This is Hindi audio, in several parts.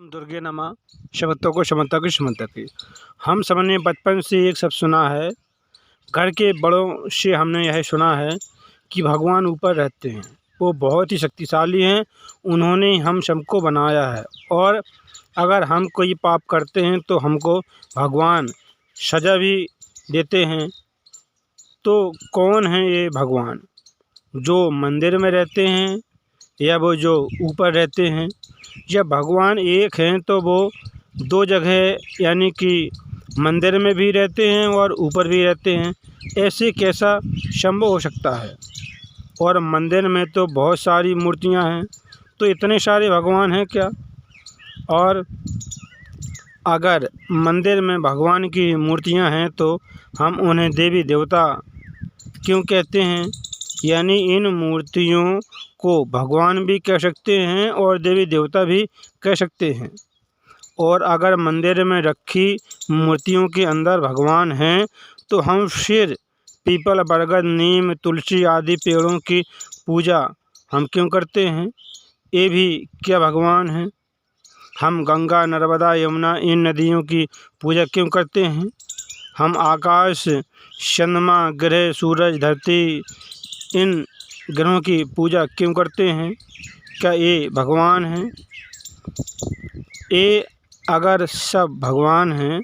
ओम दुर्गे नमः। शबत्तों को शमंता की शमंता की। हम सबने बचपन से एक शब्द सुना है, घर के बड़ों से हमने यह सुना है कि भगवान ऊपर रहते हैं, वो बहुत ही शक्तिशाली हैं, उन्होंने हम सबको बनाया है और अगर हम कोई पाप करते हैं तो हमको भगवान सज़ा भी देते हैं। तो कौन है ये भगवान? जो मंदिर में रहते हैं या वो जो ऊपर रहते हैं? जब भगवान एक हैं तो वो दो जगह यानी कि मंदिर में भी रहते हैं और ऊपर भी रहते हैं, ऐसे कैसा संभव हो सकता है? और मंदिर में तो बहुत सारी मूर्तियां हैं, तो इतने सारे भगवान हैं क्या? और अगर मंदिर में भगवान की मूर्तियां हैं तो हम उन्हें देवी देवता क्यों कहते हैं? यानी इन मूर्तियों को भगवान भी कह सकते हैं और देवी देवता भी कह सकते हैं। और अगर मंदिर में रखी मूर्तियों के अंदर भगवान हैं तो हम फिर पीपल, बरगद, नीम, तुलसी आदि पेड़ों की पूजा हम क्यों करते हैं? ये भी क्या भगवान हैं? हम गंगा, नर्मदा, यमुना इन नदियों की पूजा क्यों करते हैं? हम आकाश, चंद्रमा, ग्रह, सूरज, धरती इन ग्रहों की पूजा क्यों करते हैं? क्या ये भगवान हैं? ये अगर सब भगवान हैं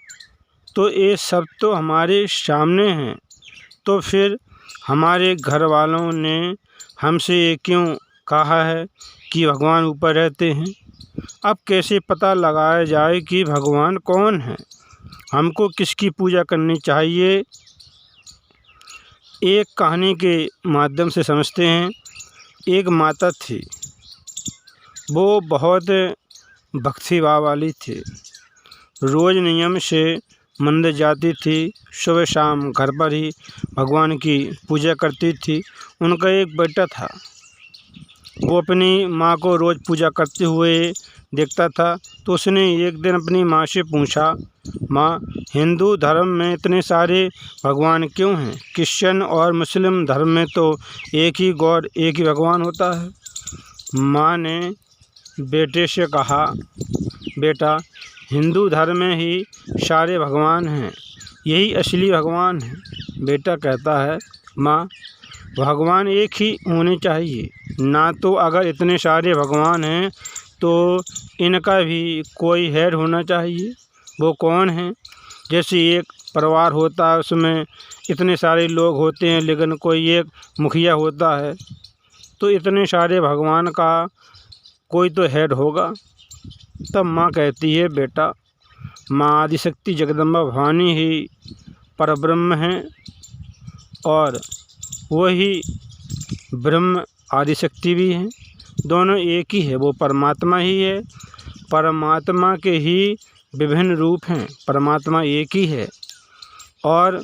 तो ये सब तो हमारे सामने हैं, तो फिर हमारे घर वालों ने हमसे ये क्यों कहा है कि भगवान ऊपर रहते हैं? अब कैसे पता लगाया जाए कि भगवान कौन है? हमको किसकी पूजा करनी चाहिए? एक कहानी के माध्यम से समझते हैं। एक माता थी, वो बहुत भक्ति भाव वाली थी। रोज़ नियम से मंदिर जाती थी, सुबह शाम घर पर ही भगवान की पूजा करती थी। उनका एक बेटा था, वो अपनी माँ को रोज़ पूजा करते हुए देखता था। तो उसने एक दिन अपनी माँ से पूछा, माँ, हिंदू धर्म में इतने सारे भगवान क्यों हैं? क्रिश्चियन और मुस्लिम धर्म में तो एक ही गॉड, एक ही भगवान होता है। माँ ने बेटे से कहा, बेटा, हिंदू धर्म में ही सारे भगवान हैं, यही असली भगवान है। बेटा कहता है, माँ, भगवान एक ही होने चाहिए ना, तो अगर इतने सारे भगवान हैं तो इनका भी कोई हेड होना चाहिए। वो कौन है? जैसे एक परिवार होता है, उसमें इतने सारे लोग होते हैं लेकिन कोई एक मुखिया होता है, तो इतने सारे भगवान का कोई तो हेड होगा। तब माँ कहती है, बेटा, माँ आदिशक्ति जगदम्बा भवानी ही परब्रह्म हैं और वही ब्रह्म आदिशक्ति भी हैं, दोनों एक ही है। वो परमात्मा ही है, परमात्मा के ही विभिन्न रूप हैं, परमात्मा एक ही है और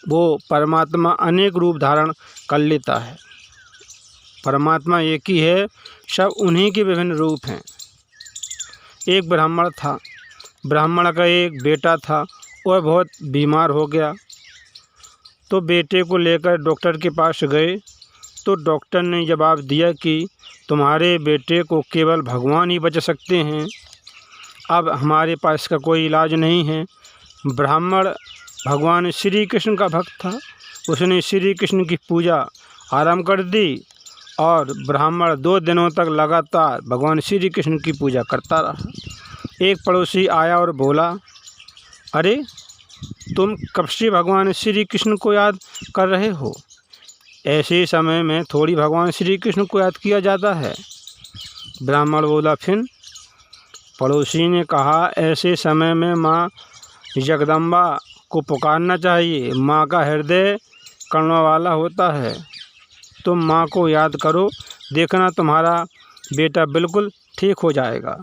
वो परमात्मा अनेक रूप धारण कर लेता है। परमात्मा एक ही है, सब उन्हीं के विभिन्न रूप हैं। एक ब्राह्मण था, ब्राह्मण का एक बेटा था, वह बहुत बीमार हो गया। तो बेटे को लेकर डॉक्टर के पास गए, तो डॉक्टर ने जवाब दिया कि तुम्हारे बेटे को केवल भगवान ही बचा सकते हैं, अब हमारे पास इसका कोई इलाज नहीं है। ब्राह्मण भगवान श्री कृष्ण का भक्त था, उसने श्री कृष्ण की पूजा आरंभ कर दी और ब्राह्मण 2 दिनों तक लगातार भगवान श्री कृष्ण की पूजा करता रहा। एक पड़ोसी आया और बोला, अरे, तुम कब से भगवान श्री कृष्ण को याद कर रहे हो? ऐसे समय में थोड़ी भगवान श्री कृष्ण को याद किया जाता है। ब्राह्मण बोला, फिर? पड़ोसी ने कहा, ऐसे समय में माँ जगदम्बा को पुकारना चाहिए, माँ का हृदय करुणा वाला होता है। तुम माँ को याद करो, देखना तुम्हारा बेटा बिल्कुल ठीक हो जाएगा,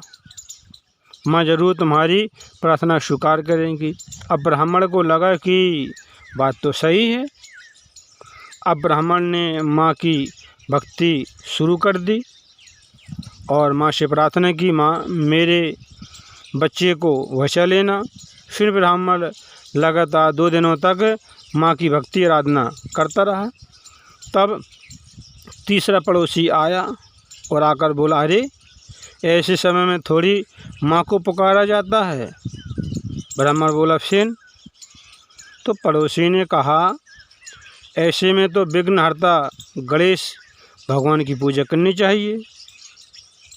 माँ ज़रूर तुम्हारी प्रार्थना स्वीकार करेंगी। अब ब्राह्मण को लगा कि बात तो सही है। अब ब्राह्मण ने माँ की भक्ति शुरू कर दी और माँ से प्रार्थना की, माँ, मेरे बच्चे को बचा लेना। फिर ब्राह्मण लगातार 2 दिनों तक माँ की भक्ति आराधना करता रहा। तब तीसरा पड़ोसी आया और आकर बोला, अरे, ऐसे समय में थोड़ी माँ को पुकारा जाता है। ब्राह्मण बोला फिर? तो पड़ोसी ने कहा, ऐसे में तो विघ्नहर्ता गणेश भगवान की पूजा करनी चाहिए।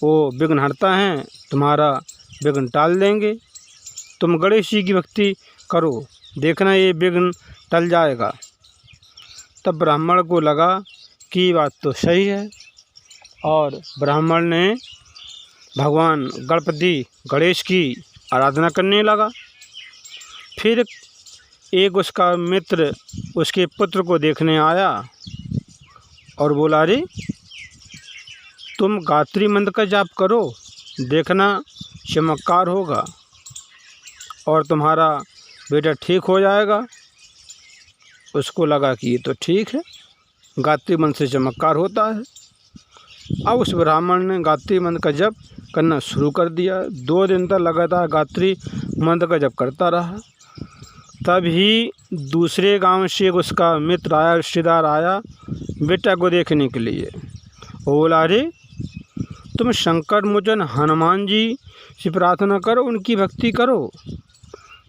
वो विघ्नहर्ता हैं, तुम्हारा विघ्न टाल देंगे। तुम गणेश जी की भक्ति करो, देखना ये विघ्न टल जाएगा। तब ब्राह्मण को लगा कि बात तो सही है, और ब्राह्मण ने भगवान गणपति गणेश की आराधना करने लगा। फिर एक उसका मित्र उसके पुत्र को देखने आया और बोला, अरे तुम गायत्री मंत्र का जाप करो, देखना चमत्कार होगा और तुम्हारा बेटा ठीक हो जाएगा। उसको लगा कि ये तो ठीक है, गायत्री मंत्र से चमत्कार होता है। अब उस ब्राह्मण ने गायत्री मंत्र का जप करना शुरू कर दिया। 2 दिन तक लगातार गायत्री मंत्र का जप करता रहा। तभी दूसरे गांव से उसका मित्र आया, रिश्तेदार आया बेटा को देखने के लिए। वो बोला, अरे तुम संकट मोचन हनुमान जी से प्रार्थना करो, उनकी भक्ति करो,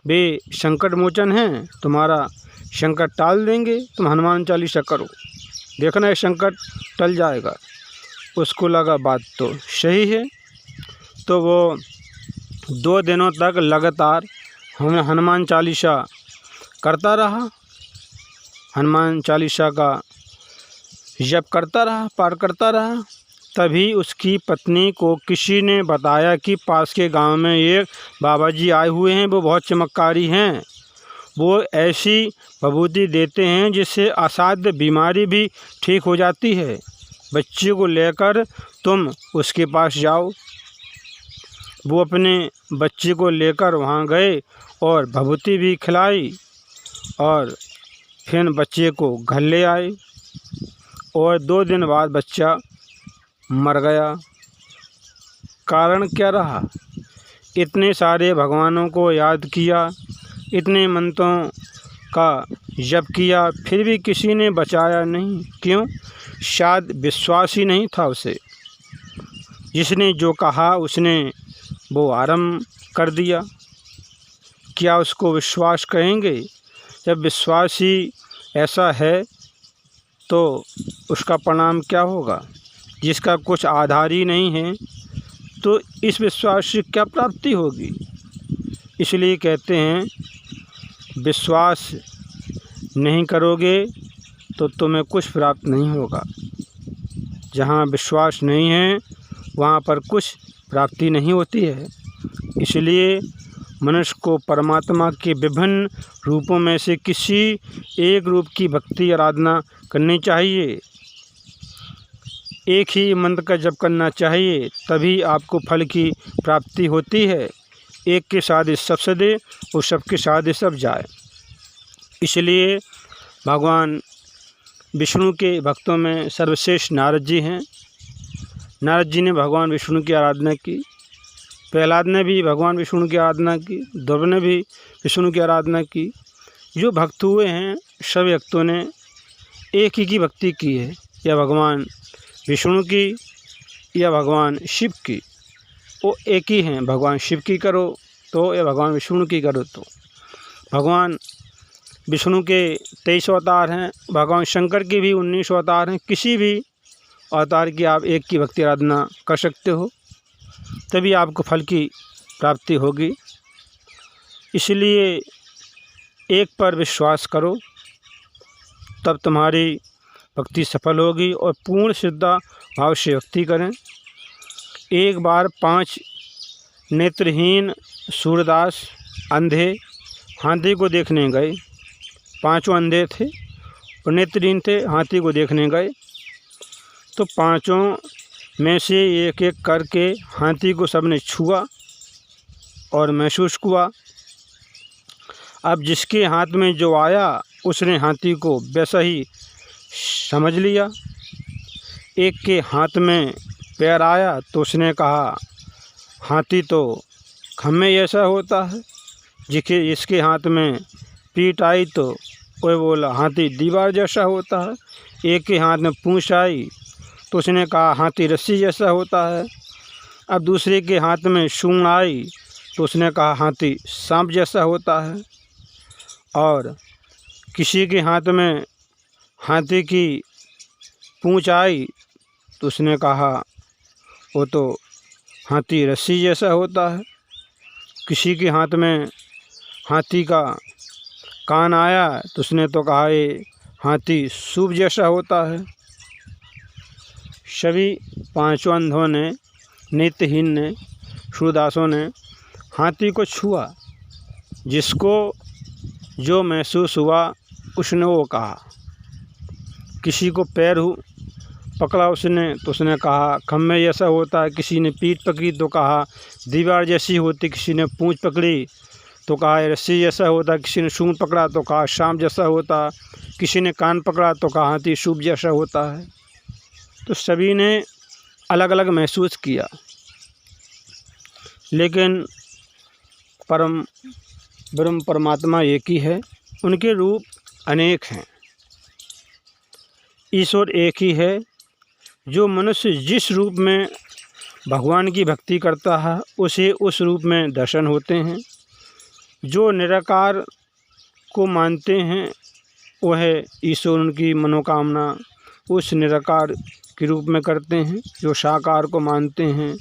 वे संकट मोचन हैं, तुम्हारा संकट टाल देंगे। तुम हनुमान चालीसा करो, देखना ये संकट टल जाएगा। उसको लगा बात तो सही है। तो वो 2 दिनों तक लगातार हनुमान चालीसा करता रहा, हनुमान चालीसा का जप करता रहा, पाठ करता रहा। तभी उसकी पत्नी को किसी ने बताया कि पास के गांव में एक बाबा जी आए हुए हैं, वो बहुत चमत्कारी हैं। वो ऐसी विभूति देते हैं जिससे असाध्य बीमारी भी ठीक हो जाती है। बच्चे को लेकर तुम उसके पास जाओ। वो अपने बच्चे को लेकर वहाँ गए और विभूति भी खिलाई और फिर बच्चे को घर ले आए। और 2 दिन बाद बच्चा मर गया। कारण क्या रहा? इतने सारे भगवानों को याद किया, इतने मंत्रों का जप किया, फिर भी किसी ने बचाया नहीं। क्यों? शायद विश्वास ही नहीं था उसे। जिसने जो कहा उसने वो आरंभ कर दिया। क्या उसको विश्वास कहेंगे? जब विश्वास ही ऐसा है तो उसका परिणाम क्या होगा? जिसका कुछ आधार ही नहीं है तो इस विश्वास से क्या प्राप्ति होगी? इसलिए कहते हैं, विश्वास नहीं करोगे तो तुम्हें कुछ प्राप्त नहीं होगा। जहाँ विश्वास नहीं है वहाँ पर कुछ प्राप्ति नहीं होती है। इसलिए मनुष्य को परमात्मा के विभिन्न रूपों में से किसी एक रूप की भक्ति आराधना करनी चाहिए। एक ही मंत्र का जप करना चाहिए, तभी आपको फल की प्राप्ति होती है। एक के साथ सब सदे और सबके साथ सब जाए। इसलिए भगवान विष्णु के भक्तों में सर्वश्रेष्ठ नारद जी हैं। नारद जी ने भगवान विष्णु की आराधना की, प्रहलाद ने भी भगवान विष्णु की आराधना की, ध्रुव ने भी विष्णु की आराधना की। जो भक्त हुए हैं सभी भक्तों ने एक ही की भक्ति की है, या भगवान विष्णु की या भगवान शिव की। वो एक ही हैं। भगवान शिव की करो तो या भगवान विष्णु की करो तो। भगवान विष्णु के 23 अवतार हैं, भगवान शंकर के भी 19 अवतार हैं। किसी भी अवतार की आप एक की भक्ति आराधना कर सकते हो, तभी आपको फल की प्राप्ति होगी। इसलिए एक पर विश्वास करो, तब तुम्हारी भक्ति सफल होगी। और पूर्ण श्रद्धा भाव से भक्ति करें। एक बार 5 नेत्रहीन सूरदास अंधे हाथी को देखने गए। 5 अंधे थे और नेत्रहीन थे, हाथी को देखने गए। तो 5 में से एक एक करके हाथी को सबने छुआ और महसूस हुआ। अब जिसके हाथ में जो आया उसने हाथी को वैसा ही समझ लिया। एक के हाथ में पैर आया तो उसने कहा, हाथी तो खम्मे जैसा होता है। जिसके हाथ में पीठ आई तो वह बोला, हाथी दीवार जैसा होता है। एक के हाथ में पूंछ आई तो उसने कहा, हाथी रस्सी जैसा होता है। अब दूसरे के हाथ में सूंड आई तो उसने कहा हाथी सांप जैसा होता है। और किसी के हाथ में हाथी की पूँछ आई तो उसने कहा वो तो हाथी रस्सी जैसा होता है। किसी के हाथ में हाथी का कान आया तो उसने तो कहा ये हाथी सूप जैसा होता है। सभी पांचों अंधों ने, नेत्रहीन ने, सूरदासों ने हाथी को छुआ। जिसको जो महसूस हुआ उसने वो कहा। किसी को पैर पकड़ा उसने तो उसने कहा खम्भे जैसा होता है। किसी ने पीठ पकड़ी तो कहा दीवार जैसी होती। किसी ने पूँछ पकड़ी तो कहा रस्सी जैसा होता। किसी ने सूंड पकड़ा तो कहा सांप जैसा होता। किसी ने कान पकड़ा तो कहा हाथी सूप जैसा होता है। तो सभी ने अलग अलग महसूस किया, लेकिन ब्रह्म परमात्मा एक ही है। उनके रूप अनेक हैं। ईश्वर एक ही है। जो मनुष्य जिस रूप में भगवान की भक्ति करता है उसे उस रूप में दर्शन होते हैं। जो निराकार को मानते हैं वह ईश्वर उनकी मनोकामना उस निराकार के रूप में करते हैं। जो साकार को मानते हैं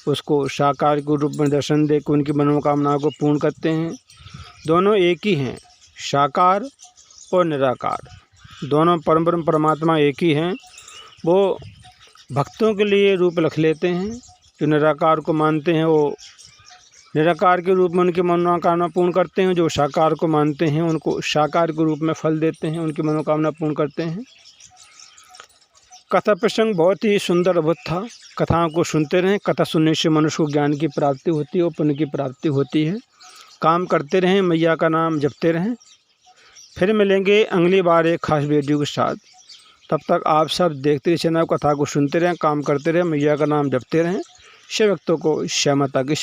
उसको साकार के रूप में दर्शन दे के उनकी मनोकामना को पूर्ण करते हैं। दोनों एक ही हैं, साकार और निराकार। दोनों परम परमात्मा एक ही हैं। वो भक्तों के लिए रूप रख लेते हैं। जो निराकार को मानते हैं वो निराकार के रूप में उनकी मनोकामना पूर्ण करते हैं। जो साकार को मानते हैं उनको साकार के रूप में फल देते हैं, उनकी मनोकामना पूर्ण करते हैं। कथा प्रसंग बहुत ही सुंदर अद्भुत था। कथाओं को सुनते रहें। कथा सुनने से मनुष्य को ज्ञान की प्राप्ति होती है और पुण्य की प्राप्ति होती है। काम करते रहें, मैया का नाम जपते रहें। फिर मिलेंगे अगली बार एक खास वीडियो के साथ। तब तक आप सब देखते रहिए चैनल, कथा को सुनते रहें, काम करते रहें, मैया का नाम जपते रहें। सब भक्तों को श्यामता की।